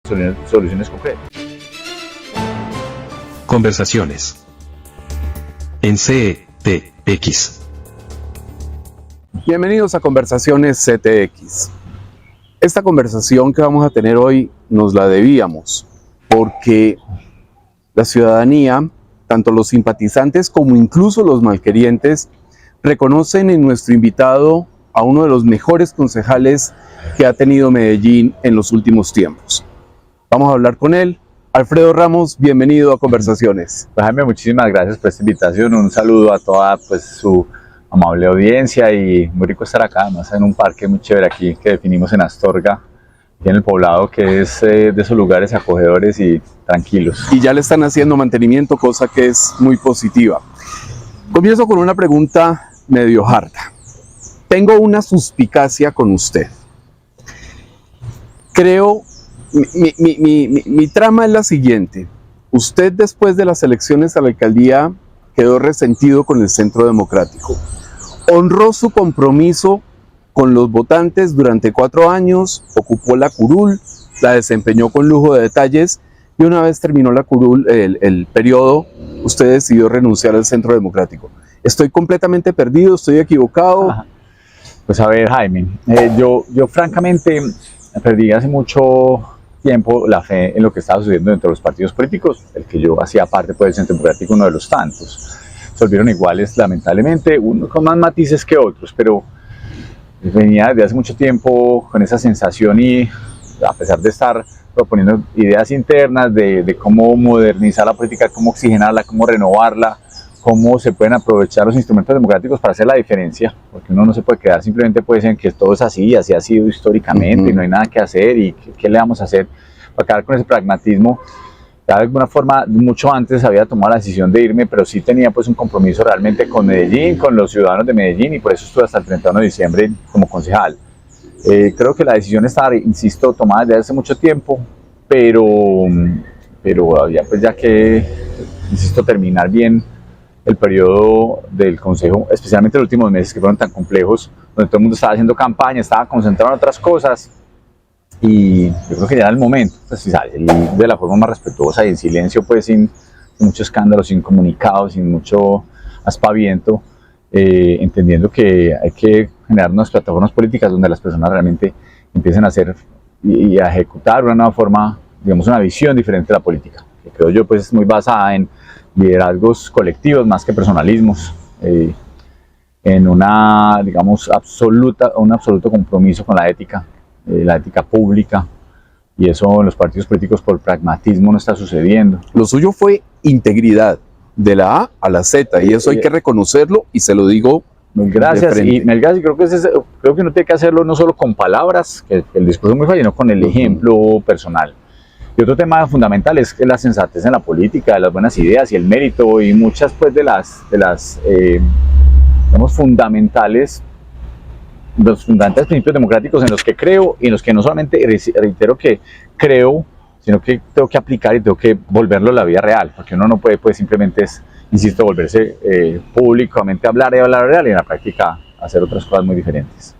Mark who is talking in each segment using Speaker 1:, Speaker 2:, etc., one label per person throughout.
Speaker 1: soluciones concretas.
Speaker 2: Conversaciones en CTX.
Speaker 3: Bienvenidos a Conversaciones CTX. Esta conversación que vamos a tener hoy nos la debíamos porque la ciudadanía, tanto los simpatizantes como incluso los malquerientes, reconocen en nuestro invitado a uno de los mejores concejales que ha tenido Medellín en los últimos tiempos. Vamos a hablar con él. Alfredo Ramos, bienvenido a Conversaciones.
Speaker 1: Jaime, muchísimas gracias por esta invitación. Un saludo a toda su amable audiencia y muy rico estar acá, además en un parque muy chévere aquí que definimos en Astorga, aquí en el poblado, que es de esos lugares acogedores y tranquilos.
Speaker 3: Y ya le están haciendo mantenimiento, cosa que es muy positiva. Comienzo con una pregunta medio harta. Tengo una suspicacia con usted. Creo, mi trama es la siguiente. Usted, después de las elecciones a la alcaldía, quedó resentido con el Centro Democrático. Honró su compromiso con los votantes durante 4 años, ocupó la curul, la desempeñó con lujo de detalles y una vez terminó la curul, el periodo, usted decidió renunciar al Centro Democrático. ¿Estoy completamente perdido? ¿Estoy equivocado?
Speaker 1: Ajá. Pues a ver, Jaime, yo francamente perdí hace mucho tiempo la fe en lo que estaba sucediendo dentro de los partidos políticos, el que yo hacía parte pues, del Centro Democrático, uno de los tantos. Se volvieron iguales, lamentablemente, unos con más matices que otros, pero venía desde hace mucho tiempo con esa sensación y a pesar de estar proponiendo ideas internas de cómo modernizar la política, cómo oxigenarla, cómo renovarla, cómo se pueden aprovechar los instrumentos democráticos para hacer la diferencia, porque uno no se puede quedar simplemente pues, en que todo es así, así ha sido históricamente y no hay nada que hacer y qué le vamos a hacer para acabar con ese pragmatismo. Ya de alguna forma, mucho antes había tomado la decisión de irme, pero sí tenía pues un compromiso realmente con Medellín, con los ciudadanos de Medellín, y por eso estuve hasta el 31 de diciembre como concejal. Creo que la decisión estaba, insisto, tomada desde hace mucho tiempo, pero había pues ya que, insisto, terminar bien el periodo del consejo, especialmente los últimos meses que fueron tan complejos, donde todo el mundo estaba haciendo campaña, estaba concentrado en otras cosas. Y yo creo que ya era el momento, pues si salir de la forma más respetuosa y en silencio, pues sin mucho escándalo, sin comunicado, sin mucho aspaviento, entendiendo que hay que generar unas plataformas políticas donde las personas realmente empiecen a hacer y a ejecutar una nueva forma, digamos una visión diferente de la política, que creo yo pues es muy basada en liderazgos colectivos más que personalismos, en una, digamos, un absoluto compromiso con la ética pública, y eso en los partidos políticos por pragmatismo no está sucediendo.
Speaker 3: Lo suyo fue integridad, de la A a la Z, y eso hay que reconocerlo, y se lo digo.
Speaker 1: Gracias, y creo que uno tiene que hacerlo no solo con palabras, que el discurso es muy fácil, sino con el ejemplo personal. Y otro tema fundamental es la sensatez en la política, las buenas ideas y el mérito, y muchas pues de las digamos, fundamentales principios democráticos en los que creo y en los que no solamente reitero que creo, sino que tengo que aplicar y tengo que volverlo a la vida real, porque uno no puede pues, simplemente, insisto, volverse públicamente a hablar y en la práctica hacer otras cosas muy diferentes.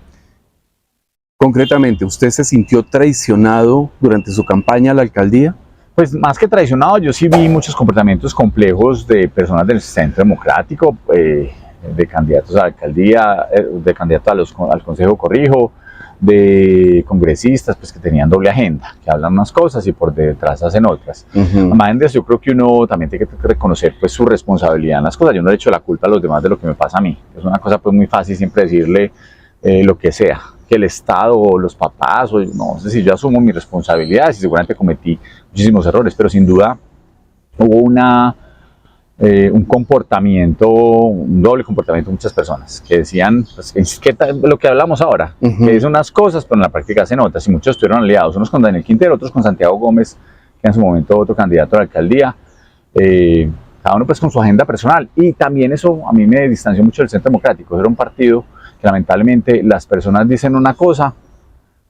Speaker 3: Concretamente, ¿usted se sintió traicionado durante su campaña a la alcaldía?
Speaker 1: Pues más que traicionado, yo sí vi muchos comportamientos complejos de personas del Centro Democrático, de candidatos a la alcaldía, de candidatos al Consejo Corrijo, de congresistas pues, que tenían doble agenda, que hablan unas cosas y por detrás hacen otras. Además de eso, yo creo que uno también tiene que reconocer pues, su responsabilidad en las cosas. Yo no le echo la culpa a los demás de lo que me pasa a mí. Es una cosa pues, muy fácil siempre decirle lo que sea, que el Estado o los papás, o no sé si yo asumo mis responsabilidades y seguramente cometí muchísimos errores, pero sin duda hubo un comportamiento, un doble comportamiento de muchas personas que decían pues, lo que hablamos ahora, que dicen unas cosas pero en la práctica hacen otras, y muchos estuvieron aliados, unos con Daniel Quintero, otros con Santiago Gómez, que en su momento otro candidato a la alcaldía, cada uno pues con su agenda personal, y también eso a mí me distanció mucho del Centro Democrático. Era un partido que lamentablemente las personas dicen una cosa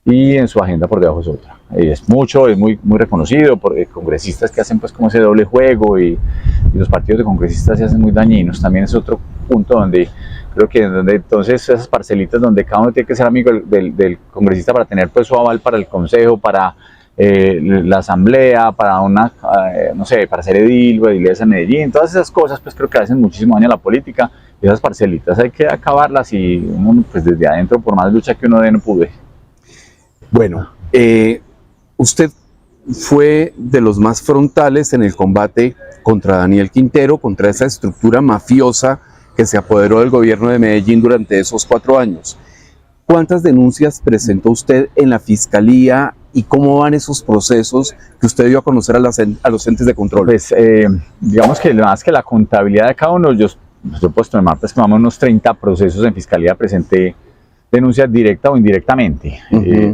Speaker 1: y en su agenda por debajo es otra. Es muy reconocido por congresistas que hacen pues como ese doble juego, y los partidos de congresistas se hacen muy dañinos. También es otro punto donde creo que entonces esas parcelitas donde cada uno tiene que ser amigo del congresista para tener pues su aval para el consejo, para la asamblea, para una, no sé, para ser edil o edilesa en Medellín, todas esas cosas pues creo que hacen muchísimo daño a la política, y esas parcelitas hay que acabarlas, y uno pues desde adentro, por más lucha que uno dé, no pude.
Speaker 3: Bueno, usted fue de los más frontales en el combate contra Daniel Quintero, contra esa estructura mafiosa que se apoderó del gobierno de Medellín durante esos 4 años. ¿Cuántas denuncias presentó usted en la Fiscalía y cómo van esos procesos que usted dio a conocer a los entes de control?
Speaker 1: Pues digamos que más que la contabilidad de cada uno, yo puedo tomar pues como unos 30 procesos en Fiscalía, presenté denuncias directa o indirectamente,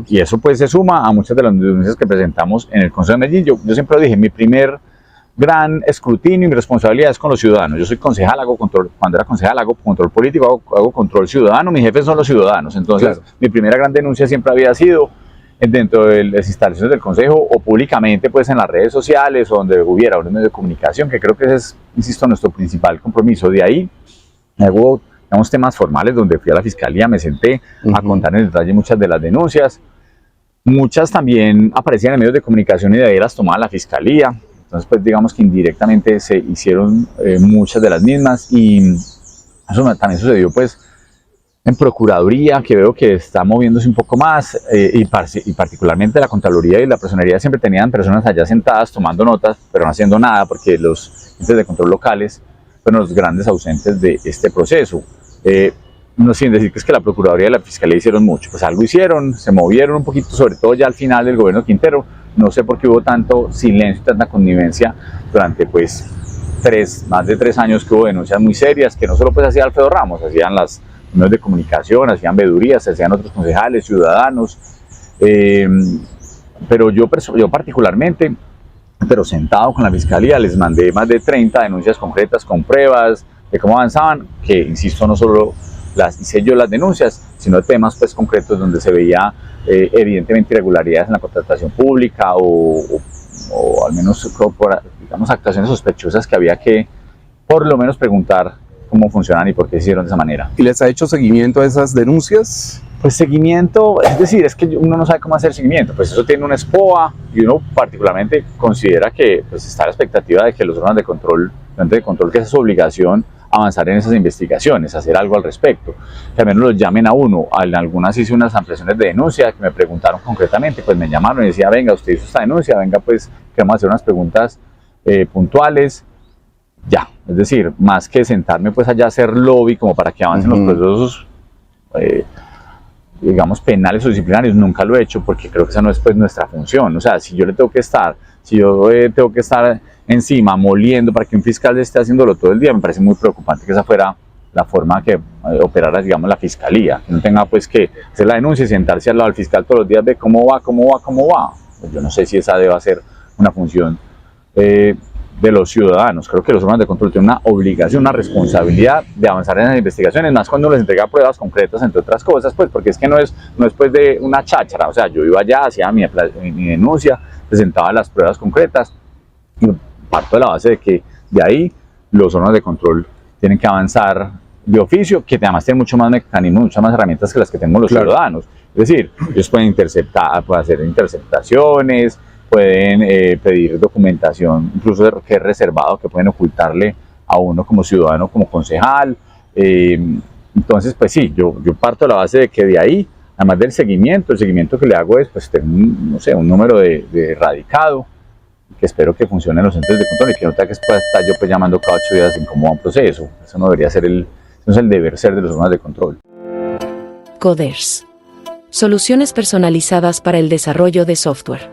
Speaker 1: y eso pues se suma a muchas de las denuncias que presentamos en el Consejo de Medellín. Yo siempre lo dije, mi primer gran escrutinio y mi responsabilidad es con los ciudadanos. Yo soy concejal, hago control, cuando era concejal hago control político, hago control ciudadano, mis jefes son los ciudadanos. Entonces claro, mi primera gran denuncia siempre había sido dentro de las instalaciones del Consejo o públicamente pues en las redes sociales o donde hubiera un medio de comunicación, que creo que ese es, insisto, nuestro principal compromiso. De ahí hago, digamos, temas formales donde fui a la Fiscalía, me senté a contar en detalle muchas de las denuncias. Muchas también aparecían en medios de comunicación y de ahí las tomaba la Fiscalía. Entonces, pues digamos que indirectamente se hicieron muchas de las mismas, y eso también sucedió pues en Procuraduría, que veo que está moviéndose un poco más, y particularmente la Contraloría y la Personería siempre tenían personas allá sentadas tomando notas, pero no haciendo nada, porque los entes de control locales fueron los grandes ausentes de este proceso. No sin decir que es que la Procuraduría y la Fiscalía hicieron mucho, pues algo hicieron, se movieron un poquito, sobre todo ya al final del gobierno de Quintero. No sé por qué hubo tanto silencio y tanta connivencia durante pues más de 3 años que hubo denuncias muy serias, que no solo pues hacía Alfredo Ramos, hacían los medios de comunicación, hacían veedurías, hacían otros concejales, ciudadanos, pero yo particularmente, pero sentado con la Fiscalía, les mandé más de 30 denuncias concretas con pruebas de cómo avanzaban, que insisto, no solo las hice yo las denuncias, sino temas pues concretos donde se veía evidentemente irregularidades en la contratación pública o al menos digamos actuaciones sospechosas que había que por lo menos preguntar cómo funcionan y por qué se hicieron de esa manera.
Speaker 3: ¿Y les ha hecho seguimiento a esas denuncias?
Speaker 1: Pues seguimiento, es decir, es que uno no sabe cómo hacer seguimiento, pues eso tiene una SPOA, y uno particularmente considera que pues está la expectativa de que los órganos de control, que es su obligación, avanzar en esas investigaciones, hacer algo al respecto, que al menos los llamen a uno. En algunas hice unas ampliaciones de denuncia que me preguntaron concretamente, pues me llamaron y decía, venga, usted hizo esta denuncia, venga, pues queremos hacer unas preguntas puntuales, ya, es decir, más que sentarme pues allá a hacer lobby como para que avancen los procesos digamos penales o disciplinarios, nunca lo he hecho, porque creo que esa no es pues nuestra función. O sea, si yo tengo que estar encima moliendo para que un fiscal esté haciéndolo todo el día, me parece muy preocupante que esa fuera la forma que operara, digamos, la Fiscalía, que no tenga pues que hacer la denuncia y sentarse al lado del fiscal todos los días de cómo va. Pues yo no sé si esa deba ser una función de los ciudadanos. Creo que los órganos de control tienen una obligación, una responsabilidad de avanzar en las investigaciones, más cuando les entrega pruebas concretas, entre otras cosas, pues porque es que no es pues de una cháchara. O sea, yo iba allá, hacía mi denuncia, presentaba las pruebas concretas, y parto de la base de que de ahí los órganos de control tienen que avanzar de oficio, que además tienen mucho más mecanismos, muchas más herramientas que las que tenemos los ciudadanos. Es decir, ellos pueden hacer interceptaciones, pueden pedir documentación, incluso que es reservado, que pueden ocultarle a uno como ciudadano, como concejal. Entonces, pues sí, yo parto de la base de que de ahí, además del seguimiento, el seguimiento que le hago es pues tener un número de radicado, que espero que funcione en los entes de control y que no tenga que estar yo pues llamando cada 8 días en cómo va un proceso. Eso no debería ser eso es el deber ser de los órganos de control.
Speaker 4: Coders. Soluciones personalizadas para el desarrollo de software.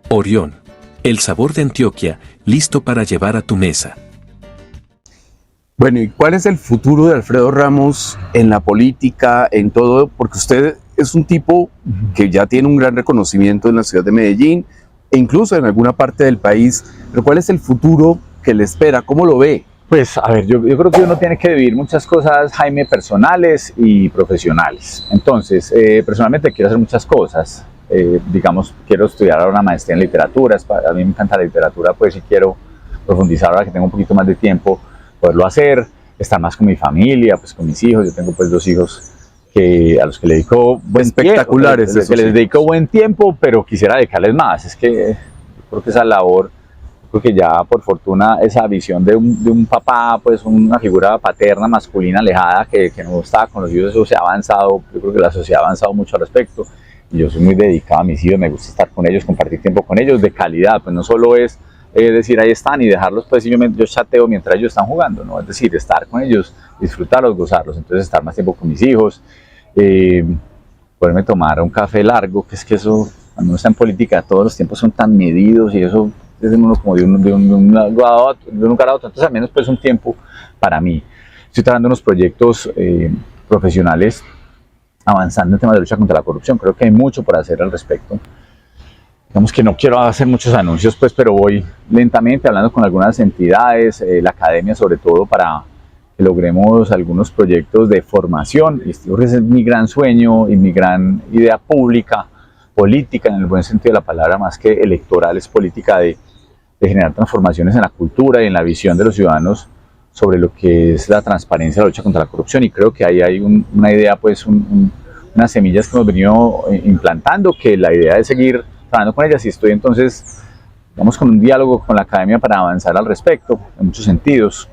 Speaker 2: Orión. El sabor de Antioquia, listo para llevar a tu mesa.
Speaker 3: Bueno, ¿y cuál es el futuro de Alfredo Ramos en la política, en todo? Porque usted es un tipo que ya tiene un gran reconocimiento en la ciudad de Medellín e incluso en alguna parte del país. Pero ¿cuál es el futuro que le espera? ¿Cómo lo ve?
Speaker 1: Pues, a ver, yo creo que uno tiene que dividir muchas cosas, Jaime, personales y profesionales. Entonces, personalmente quiero hacer muchas cosas. digamos, quiero estudiar ahora una maestría en literatura, a mí me encanta la literatura, pues si quiero profundizar ahora que tengo un poquito más de tiempo, poderlo hacer, estar más con mi familia, pues con mis hijos. Yo tengo pues 2 hijos a los que le dedico
Speaker 3: espectaculares,
Speaker 1: que les dedico buen tiempo, pero quisiera dedicarles más. Es que creo que esa labor, creo que ya por fortuna esa visión de un papá, pues una figura paterna, masculina, alejada, que no estaba con los hijos, eso se ha avanzado. Yo creo que la sociedad ha avanzado mucho al respecto, y yo soy muy dedicado a mis hijos, me gusta estar con ellos, compartir tiempo con ellos de calidad, pues no solo es decir ahí están y dejarlos, pues yo chateo mientras ellos están jugando, ¿no? Es decir, estar con ellos, disfrutarlos, gozarlos. Entonces estar más tiempo con mis hijos, poderme tomar un café largo, que es que eso, cuando uno está en política, todos los tiempos son tan medidos y eso es uno como de un lugar a otro, entonces al menos pues un tiempo para mí. Estoy trabajando en unos proyectos profesionales avanzando en temas de lucha contra la corrupción. Creo que hay mucho por hacer al respecto. Digamos que no quiero hacer muchos anuncios, pues, pero voy lentamente hablando con algunas entidades, la academia sobre todo, para que logremos algunos proyectos de formación. Y creo que ese es mi gran sueño y mi gran idea política en el buen sentido de la palabra, más que electoral, es política de generar transformaciones en la cultura y en la visión de los ciudadanos sobre lo que es la transparencia, la lucha contra la corrupción. Y creo que ahí hay una idea, pues, unas semillas que hemos venido implantando, que la idea es seguir trabajando con ellas, y estoy entonces, digamos, con un diálogo con la academia para avanzar al respecto, en muchos sentidos.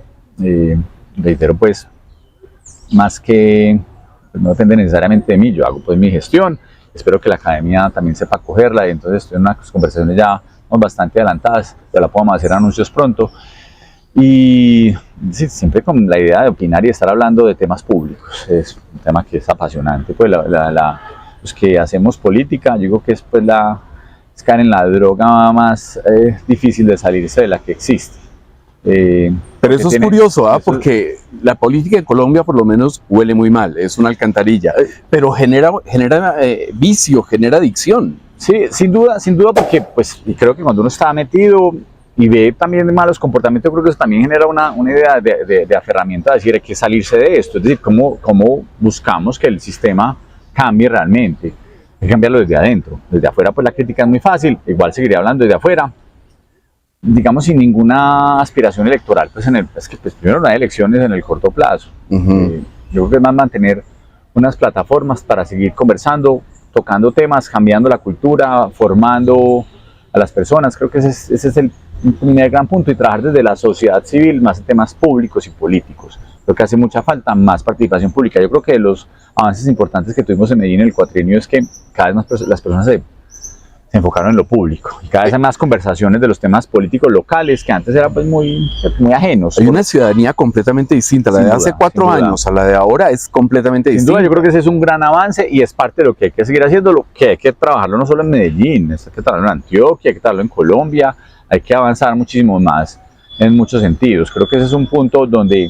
Speaker 1: Reitero, pues, más que pues, no depende necesariamente de mí, yo hago pues mi gestión, espero que la academia también sepa cogerla, y entonces estoy en unas conversaciones ya bastante adelantadas, ya la podemos hacer anuncios pronto, y sí, siempre con la idea de opinar y estar hablando de temas públicos. Es un tema que es apasionante, pues los que hacemos política, yo digo que es pues es caer en la droga más difícil de salirse de la que existe.
Speaker 3: Pero eso es curioso, porque la política de Colombia por lo menos huele muy mal, es una alcantarilla, pero genera vicio, genera adicción.
Speaker 1: Sí, sin duda, porque pues creo que cuando uno está metido y ve también malos comportamientos, creo que eso también genera una idea de aferramiento a decir hay que salirse de esto. Es decir, cómo buscamos que el sistema cambie realmente. Hay que cambiarlo desde adentro. Desde afuera pues la crítica es muy fácil, igual seguiría hablando desde afuera, digamos sin ninguna aspiración electoral. Pues es que pues, primero no hay elecciones en el corto plazo. Yo creo que es más mantener unas plataformas para seguir conversando, tocando temas, cambiando la cultura, formando a las personas. Creo que ese es el primer gran punto, y trabajar desde la sociedad civil más en temas públicos y políticos. Creo que hace mucha falta más participación pública. Yo creo que de los avances importantes que tuvimos en Medellín en el cuatrienio es que cada vez más las personas se enfocaron en lo público, y cada vez hay más conversaciones de los temas políticos locales que antes eran pues muy ajenos.
Speaker 3: Hay una ciudadanía completamente distinta, la de hace 4 años a la de ahora es completamente distinta.
Speaker 1: Sin duda, yo creo que ese es un gran avance y es parte de lo que hay que seguir haciendo, lo que hay que trabajarlo no solo en Medellín, hay que trabajarlo en Antioquia, hay que trabajarlo en Colombia, hay que avanzar muchísimo más en muchos sentidos. Creo que ese es un punto donde,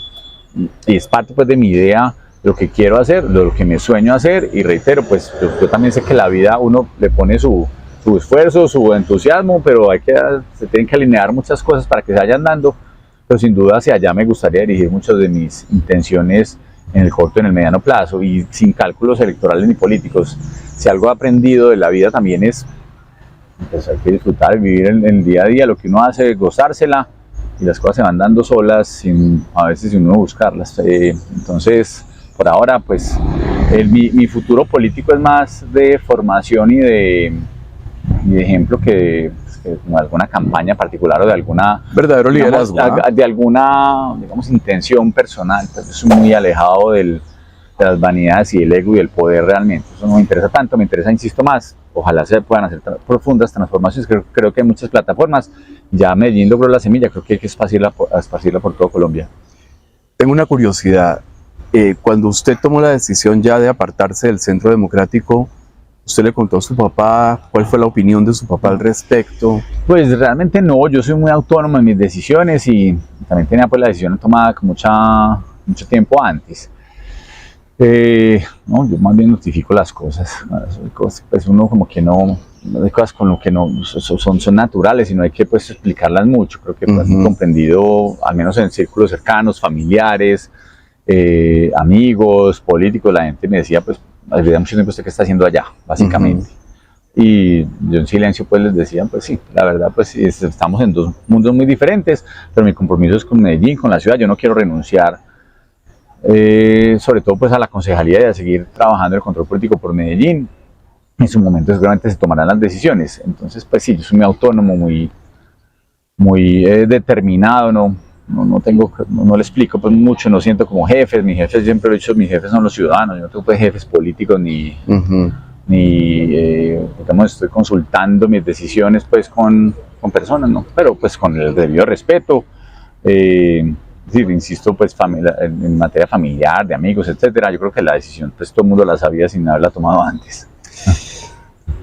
Speaker 1: y es parte pues de mi idea, de lo que quiero hacer, de lo que me sueño hacer, y reitero, pues yo también sé que la vida uno le pone su esfuerzo, su entusiasmo, pero se tienen que alinear muchas cosas para que se vayan dando, pero sin duda hacia allá me gustaría dirigir muchas de mis intenciones en el corto y en el mediano plazo, y sin cálculos electorales ni políticos. Si algo he aprendido de la vida también es pues hay que disfrutar, vivir el día a día, lo que uno hace, gozársela, y las cosas se van dando solas, a veces sin uno buscarlas. Entonces, por ahora, pues mi futuro político es más de formación y de ejemplo que como alguna campaña particular o de alguna
Speaker 3: verdadero liderazgo,
Speaker 1: de alguna, digamos, intención personal. Pues yo soy muy alejado de las vanidades y el ego y el poder realmente. Eso no me interesa tanto, me interesa, insisto, más. Ojalá se puedan hacer profundas transformaciones. Creo que hay muchas plataformas. Ya Medellín logró la semilla, creo que hay que esparcirla por todo Colombia.
Speaker 3: Tengo una curiosidad. Cuando usted tomó la decisión ya de apartarse del Centro Democrático, ¿usted le contó a su papá? ¿Cuál fue la opinión de su papá al respecto?
Speaker 1: Pues realmente no, yo soy muy autónomo en mis decisiones, y también tenía pues la decisión tomada con mucho tiempo antes. No, yo más bien notifico las cosas, pues uno como que no, hay cosas con lo que no son naturales y no hay que pues explicarlas mucho. Creo que pues, comprendido, al menos en círculos cercanos, familiares, amigos, políticos, la gente me decía pues, desde mucho tiempo, ¿usted qué está haciendo allá? Básicamente. Y yo en silencio pues les decía, pues sí, la verdad pues sí, estamos en dos mundos muy diferentes, pero mi compromiso es con Medellín, con la ciudad. Yo no quiero renunciar, sobre todo pues a la concejalía y a seguir trabajando en el control político por Medellín. En su momento seguramente se tomarán las decisiones. Entonces pues sí, yo soy muy autónomo, muy determinado, no tengo, no le explico pues mucho, no siento como jefes. Mis jefes, siempre lo he dicho, mis jefes son los ciudadanos. Yo no tengo pues jefes políticos digamos, estoy consultando mis decisiones pues con personas, ¿no? Pero pues con el debido respeto. Sí, insisto, pues en materia familiar, de amigos, etcétera. Yo creo que la decisión pues todo el mundo la sabía sin haberla tomado antes.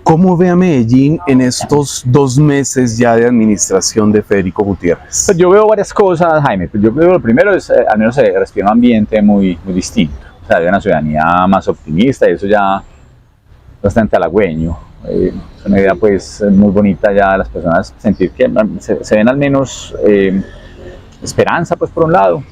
Speaker 3: ¿Cómo ve a Medellín en estos 2 meses ya de administración de Federico Gutiérrez?
Speaker 1: Pues yo veo varias cosas, Jaime. Pues yo creo que lo primero es, al menos se respira un ambiente muy distinto. O sea, hay una ciudadanía más optimista y eso ya bastante halagüeño. Es una idea pues muy bonita ya de las personas sentir que se ven al menos esperanza pues por un lado,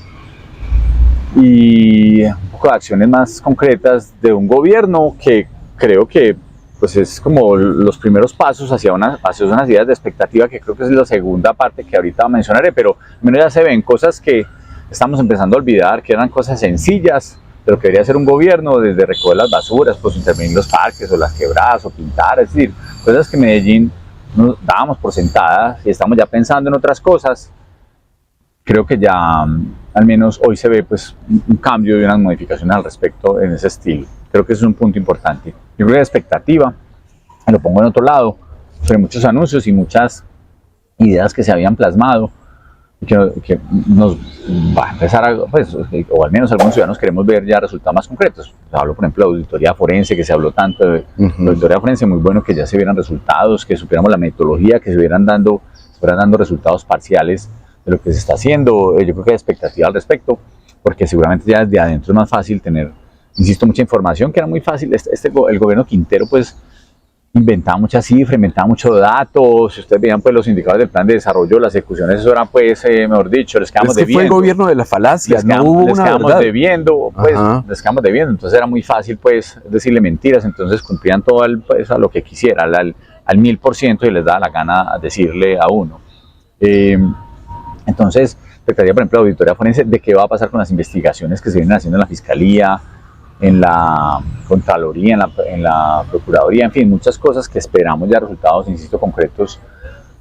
Speaker 1: y un poco de acciones más concretas de un gobierno que creo que pues es como los primeros pasos hacia unas ideas de expectativa, que creo que es la segunda parte que ahorita mencionaré, pero al menos ya se ven cosas que estamos empezando a olvidar, que eran cosas sencillas de lo que debería ser un gobierno, desde recoger las basuras, pues intervenir en los parques o las quebradas o pintar, es decir, cosas que en Medellín nos dábamos por sentadas y estamos ya pensando en otras cosas. Creo que ya al menos hoy se ve pues un cambio y unas modificaciones al respecto en ese estilo. Creo que ese es un punto importante. Yo creo que la expectativa, lo pongo en otro lado, sobre muchos anuncios y muchas ideas que se habían plasmado, que nos va a empezar pues, o al menos algunos ciudadanos queremos ver ya resultados más concretos. Hablo, por ejemplo, de auditoría forense, que se habló tanto de auditoría forense, muy bueno que ya se vieran resultados, que supiéramos la metodología, que se fueran dando resultados parciales de lo que se está haciendo. Yo creo que hay expectativa al respecto, porque seguramente ya desde adentro es más fácil tener, insisto, mucha información, que era muy fácil. El gobierno Quintero pues inventaba muchas cifras, inventaba muchos datos. Si ustedes veían pues los indicadores del plan de desarrollo, las ejecuciones, eso era pues, mejor dicho, les quedamos debiendo.
Speaker 3: Fue el gobierno de la falacia,
Speaker 1: les quedamos debiendo, pues, les quedamos debiendo. Entonces era muy fácil pues decirle mentiras, entonces cumplían todo pues, a lo que quisiera, al 1000%, y les daba la gana decirle a uno. Entonces, expectaría, por ejemplo, la auditoría forense de qué va a pasar con las investigaciones que se vienen haciendo en la Fiscalía, en la Contraloría, en la Procuraduría, en fin, muchas cosas que esperamos ya resultados, insisto, concretos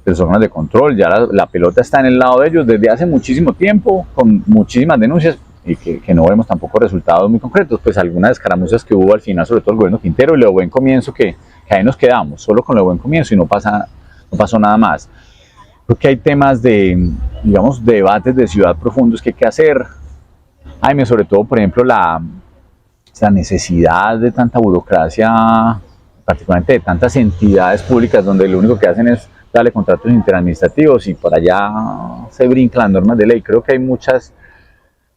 Speaker 1: de los órganos de control. Ya la pelota está en el lado de ellos desde hace muchísimo tiempo, con muchísimas denuncias, y que no vemos tampoco resultados muy concretos. Pues algunas escaramuzas que hubo al final, sobre todo el gobierno Quintero, y lo de buen comienzo, que ahí nos quedamos, solo con lo de buen comienzo, y no pasó nada más. Creo que hay temas de, digamos, debates de ciudad profundos que hay que hacer. Jaime, sobre todo, por ejemplo, la necesidad de tanta burocracia, particularmente de tantas entidades públicas donde lo único que hacen es darle contratos interadministrativos y por allá se brincan las normas de ley. Creo que hay muchos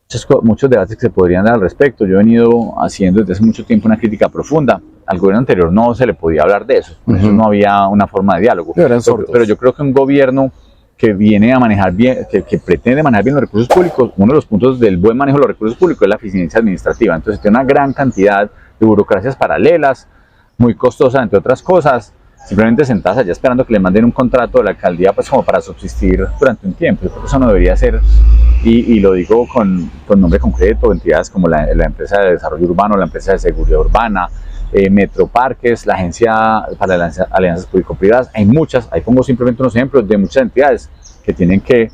Speaker 1: debates que se podrían dar al respecto. Yo he venido haciendo desde hace mucho tiempo una crítica profunda. Al gobierno anterior no se le podía hablar de eso, por eso no había una forma de diálogo. Pero yo creo que un gobierno que viene a manejar bien, que pretende manejar bien los recursos públicos, uno de los puntos del buen manejo de los recursos públicos es la eficiencia administrativa. Entonces tiene una gran cantidad de burocracias paralelas, muy costosas, entre otras cosas, simplemente sentadas allá esperando que le manden un contrato de la alcaldía pues como para subsistir durante un tiempo. Yo creo que eso no debería ser, y lo digo con nombre concreto, entidades como la empresa de desarrollo urbano, la empresa de seguridad urbana, Metroparques, la agencia para las alianzas público-privadas. Hay muchas, ahí pongo simplemente unos ejemplos de muchas entidades que tienen que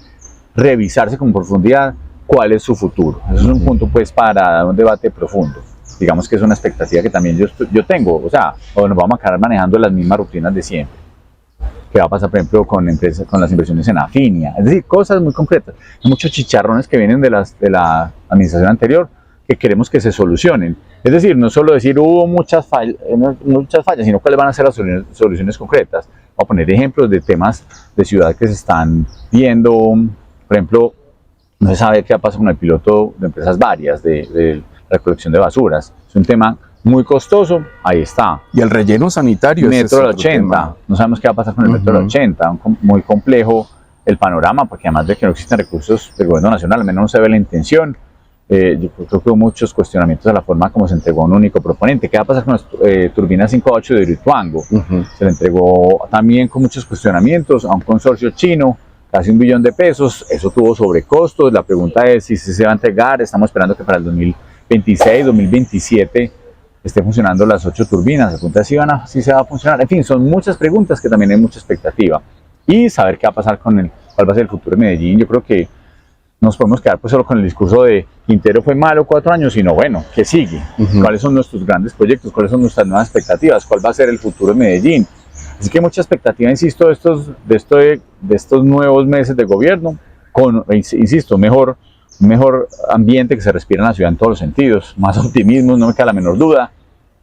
Speaker 1: revisarse con profundidad cuál es su futuro. Eso es un punto pues para un debate profundo. Digamos que es una expectativa que también yo tengo, o sea, o nos vamos a quedar manejando las mismas rutinas de siempre. ¿Qué va a pasar, por ejemplo, con las inversiones en Afinia? Es decir, cosas muy concretas. Hay muchos chicharrones que vienen de la administración anterior que queremos que se solucionen. Es decir, no solo decir hubo muchas fallas, sino cuáles van a ser las soluciones concretas. Voy a poner ejemplos de temas de ciudad que se están viendo. Por ejemplo, no se sabe qué va a pasar con el piloto de empresas varias de recolección de basuras. Es un tema muy costoso, ahí está.
Speaker 3: Y el relleno sanitario.
Speaker 1: Metro del 80, no sabemos qué va a pasar con el Metro del 80, muy complejo el panorama, porque además de que no existen recursos del gobierno nacional, al menos no se ve la intención. Yo creo que hubo muchos cuestionamientos a la forma como se entregó a un único proponente. ¿Qué va a pasar con las turbinas 5.8 de Hidroituango? Se le entregó también con muchos cuestionamientos a un consorcio chino, casi $1 billón. Eso tuvo sobrecostos. La pregunta es si se va a entregar. Estamos esperando que para el 2026, 2027 esté funcionando las 8 turbinas. La pregunta es si se va a funcionar. En fin, son muchas preguntas que también hay mucha expectativa. Y saber qué va a pasar cuál va a ser el futuro de Medellín. Yo creo que nos podemos quedar pues solo con el discurso de Quintero fue malo 4 años, sino bueno, ¿qué sigue? ¿Cuáles son nuestros grandes proyectos? ¿Cuáles son nuestras nuevas expectativas? ¿Cuál va a ser el futuro de Medellín? Así que mucha expectativa, insisto, de estos nuevos meses de gobierno, con, insisto, mejor ambiente que se respira en la ciudad en todos los sentidos, más optimismo, no me queda la menor duda,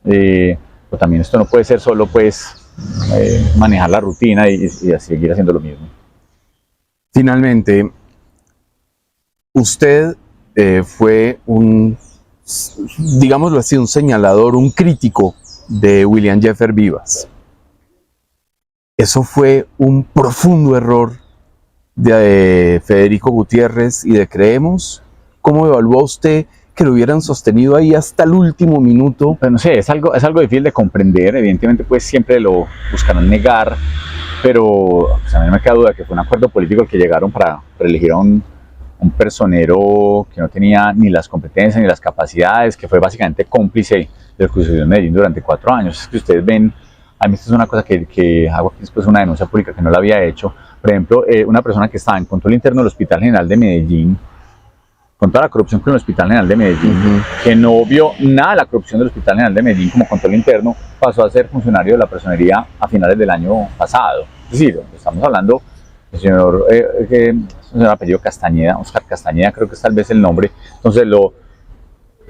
Speaker 1: pero también esto no puede ser solo pues manejar la rutina y seguir haciendo lo mismo.
Speaker 3: Finalmente, usted fue digámoslo así, un señalador, un crítico de William Jeffer Vivas. Eso fue un profundo error de Federico Gutiérrez y de Creemos. ¿Cómo evalúa usted que lo hubieran sostenido ahí hasta el último minuto?
Speaker 1: Pues no sé, es algo difícil de comprender. Evidentemente pues siempre lo buscarán negar, pero pues a mí no me queda duda que fue un acuerdo político el que llegaron para elegir a un personero que no tenía ni las competencias ni las capacidades, que fue básicamente cómplice del juicio de Medellín durante 4 años. Es que ustedes ven, a mí esto es una cosa que hago aquí después, una denuncia pública que no la había hecho. Por ejemplo, una persona que estaba en control interno del Hospital General de Medellín, con toda la corrupción que en el Hospital General de Medellín, que no vio nada de la corrupción del Hospital General de Medellín como control interno, pasó a ser funcionario de la personería a finales del año pasado. Es decir, estamos hablando del señor apellido Castañeda, Oscar Castañeda, creo que es tal vez el nombre. Entonces,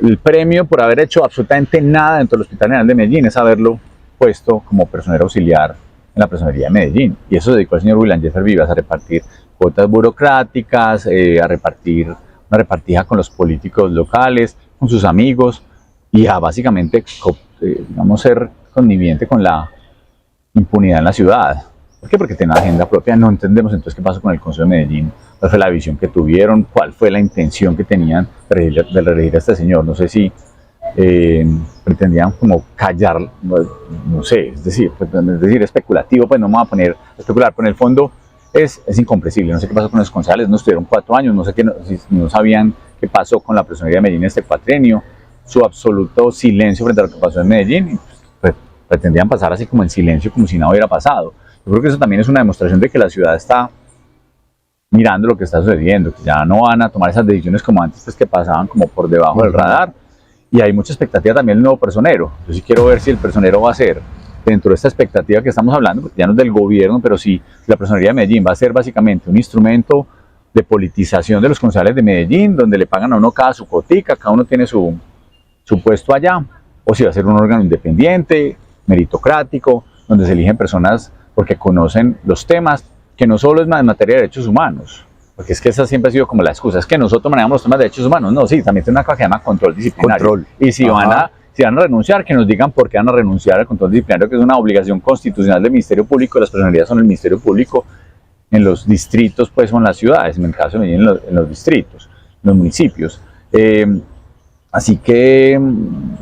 Speaker 1: el premio por haber hecho absolutamente nada dentro del Hospital General de Medellín es haberlo puesto como personero auxiliar en la personería de Medellín. Y eso se dedicó al señor William Jeffer Vivas a repartir cuotas burocráticas, a repartir una repartija con los políticos locales, con sus amigos, y a básicamente, digamos, ser conniviente con la impunidad en la ciudad. ¿Por qué? Porque tiene una agenda propia. No entendemos entonces qué pasó con el Consejo de Medellín, cuál fue la visión que tuvieron, cuál fue la intención que tenían de reelegir a este señor. No sé si pretendían como callar, no sé, es decir, especulativo, pues no me voy a poner a especular, pero en el fondo es incomprensible. No sé qué pasó con los concejales, no estuvieron 4 años, no sé si no sabían qué pasó con la personería de Medellín este cuatrienio, su absoluto silencio frente a lo que pasó en Medellín, y pues, pretendían pasar así como en silencio, como si nada hubiera pasado. Yo creo que eso también es una demostración de que la ciudad está mirando lo que está sucediendo, que ya no van a tomar esas decisiones como antes, pues que pasaban como por debajo del radar. Y hay mucha expectativa también del nuevo personero. Yo sí quiero ver si el personero va a ser, dentro de esta expectativa que estamos hablando, porque ya no es del gobierno, pero sí la personería de Medellín va a ser básicamente un instrumento de politización de los concejales de Medellín, donde le pagan a uno cada su cotica, cada uno tiene su puesto allá, o si va a ser un órgano independiente, meritocrático, donde se eligen personas porque conocen los temas, que no solo es en materia de derechos humanos, porque es que esa siempre ha sido como la excusa, es que nosotros manejamos los temas de derechos humanos. No, sí, también tiene una cosa que se llama control disciplinario. Y si van a renunciar, que nos digan por qué van a renunciar al control disciplinario, que es una obligación constitucional del Ministerio Público. Las personalidades son el Ministerio Público en los distritos, pues son las ciudades, en el caso de Medellín, en los distritos, en los municipios. Así que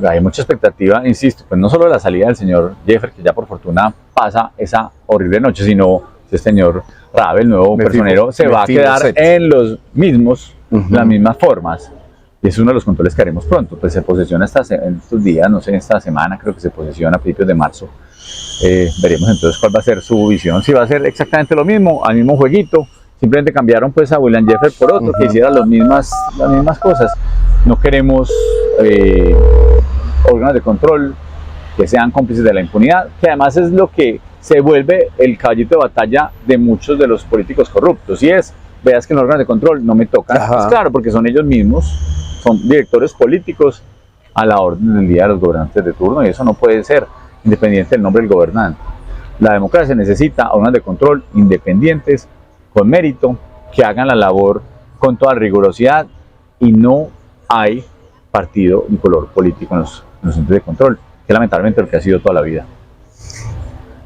Speaker 1: hay mucha expectativa, insisto, pues no solo de la salida del señor Jeffer, que ya por fortuna pasa esa horrible noche, sino este señor Rabe, el nuevo personero, se va a quedar en los mismos, las mismas formas. Y es uno de los controles que haremos pronto. Pues se posesiona en estos días, no sé, esta semana creo que se posesiona a principios de marzo. Veremos entonces cuál va a ser su visión. Si va a ser exactamente lo mismo, al mismo jueguito. Simplemente cambiaron pues a William Jeffer por otro que hiciera las mismas cosas. No queremos órganos de control que sean cómplices de la impunidad, que además es lo que se vuelve el caballito de batalla de muchos de los políticos corruptos. Y veas que en los órganos de control no me tocan. Pues claro, porque son ellos mismos, son directores políticos a la orden del día de los gobernantes de turno, y eso no puede ser independiente del nombre del gobernante. La democracia necesita órganos de control independientes, con mérito, que hagan la labor con toda rigurosidad, y no hay partido ni color político en los centros de control, que es lamentablemente lo que ha sido toda la vida.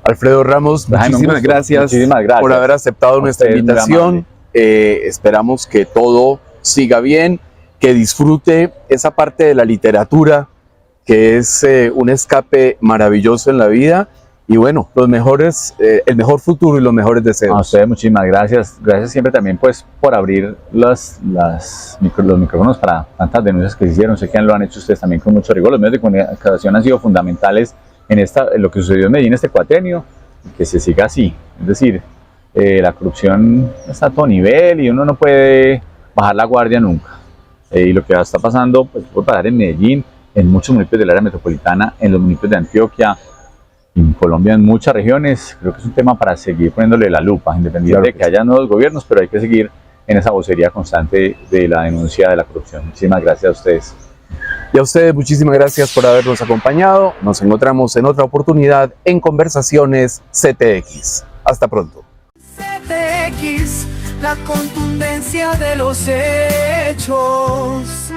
Speaker 3: Alfredo Ramos, muchísimas gracias por haber aceptado nuestra invitación. Esperamos que todo siga bien que disfrute esa parte de la literatura que es un escape maravilloso en la vida. Y bueno, el mejor futuro y los mejores deseos.
Speaker 1: A ustedes muchísimas gracias. Gracias siempre también pues por abrir los micrófonos para tantas denuncias que se hicieron. Sé que lo han hecho ustedes también con mucho rigor. Los medios de comunicación han sido fundamentales en lo que sucedió en Medellín este cuatrienio, que se siga así. Es decir, la corrupción está a todo nivel y uno no puede bajar la guardia nunca. Y lo que está pasando pues, puede pasar en Medellín, en muchos municipios del área metropolitana, en los municipios de Antioquia, en Colombia, en muchas regiones. Creo que es un tema para seguir poniéndole la lupa, independiente de que haya nuevos gobiernos, pero hay que seguir en esa vocería constante de la denuncia de la corrupción. Muchísimas gracias a ustedes.
Speaker 3: Y a ustedes muchísimas gracias por habernos acompañado. Nos encontramos en otra oportunidad en Conversaciones CTX. Hasta pronto.
Speaker 5: CTX, la contundencia de los hechos.